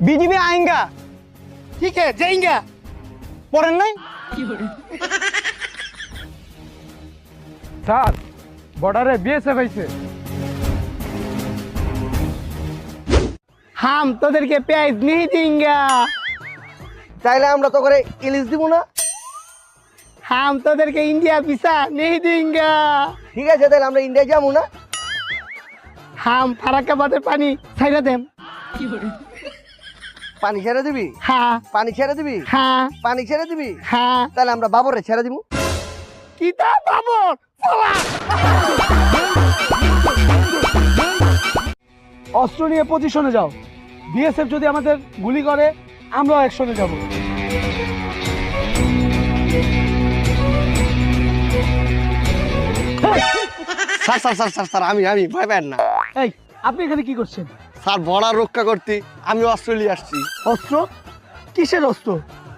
BJP आएगा। ठीक है जाएंगे। পড়েন নাই? স্যার বর্ডারে বিএসএফ আইছে। हम তোদের के प्याज नहीं देंगे। চাইলে আমরা তো করে ইলিশ দিব না। हम তোদের के इंडिया वीसा नहीं देंगे। ঠিক আছে তাহলে আমরা ইন্ডিয়া যাবো না। हम फराक्काबाদের পানি ছাইরা দেম। পানি ছেড়ে দিবি? हाँ পানি ছেড়ে দিবি? हाँ পানি ছেড়ে দিবি? हाँ তাহলে আমরা বাবরে ছেড়ে দিব। কিতা বাবর পলা। অস্ত্র নিয়ে পজিশনে যাও। বিএসএফ যদি আমাদের গুলি করে আমরাও অ্যাকশনে যাব। Sir sir sir sir sir আমি ভয় পাই না। এই আপনি এখানে কি করছেন? স্যার বর্ডার রক্ষা করতে আমি অস্ট্রেলিয়া আসছি। অস্ত্র? কিসের অস্ত্র?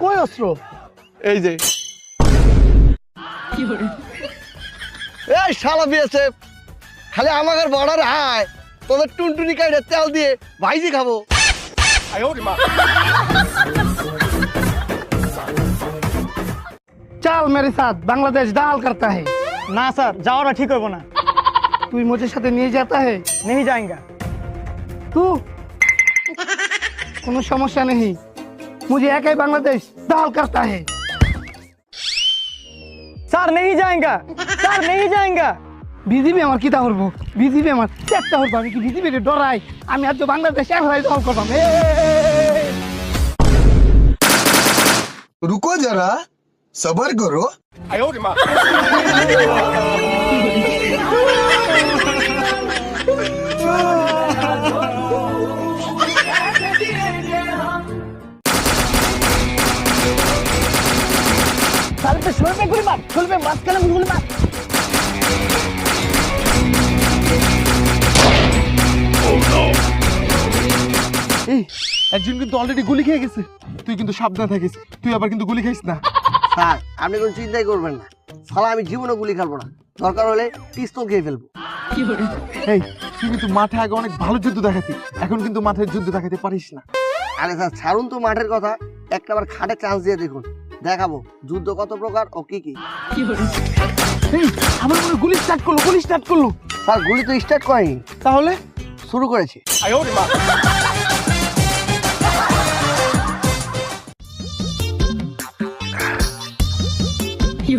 কই অস্ত্র? এই যে এই শালা বিএসএফ খালি আমাদের বর্ডারে হায় তোদের টুনটুনি কাইডে তেল দিয়ে ভাইজি খাবো। चल मेरे साथ बांग्लादेश दाल करता है। ना सर जाओ ठीक होगा ना। तू मुझे साथे नहीं जाता है? नहीं जाएगा। तू কোনো সমস্যা नहीं, मुझे একাই বাংলাদেশ दाल करता है। सर नहीं जाएगा, सर नहीं जाएगा। বিজিবি আমার কিতা করবো? বিজিবি আমার চেষ্টা করবো। আমি কি বিজিবির ডরাই? আমি আজ বাংলাদেশ একলাই দল করবাম। रुको जरा सबर करो। এই একজন কিন্তু অলরেডি গুলি খেয়ে গেছে। তুই কিন্তু সাবধান থাকিস, তুই আবার কিন্তু গুলি খাইস না। স্যার আপনি কোনো চিন্তাই করবেন না, শালা আমি জীবনে গুলি খেলবো না, দরকার হলে পিস্তল খেয়ে ফেলবো। এই তুই কিন্তু মাঠে আগে অনেক ভালো যুদ্ধ দেখাতি, এখন কিন্তু মাঠের যুদ্ধ দেখাতে পারিস না। আরে স্যার ছাড়ুন তো মাঠের কথা, একটাবার খাটে চান্স দিয়ে দেখুন, দেখাবো যুদ্ধ কত প্রকার ও কি কি। এই আমার মনে গুলি স্টার্ট করলো, গুলি স্টার্ট করলো। স্যার গুলি তো স্টার্ট করেনি, তাহলে শুরু করেছে। কি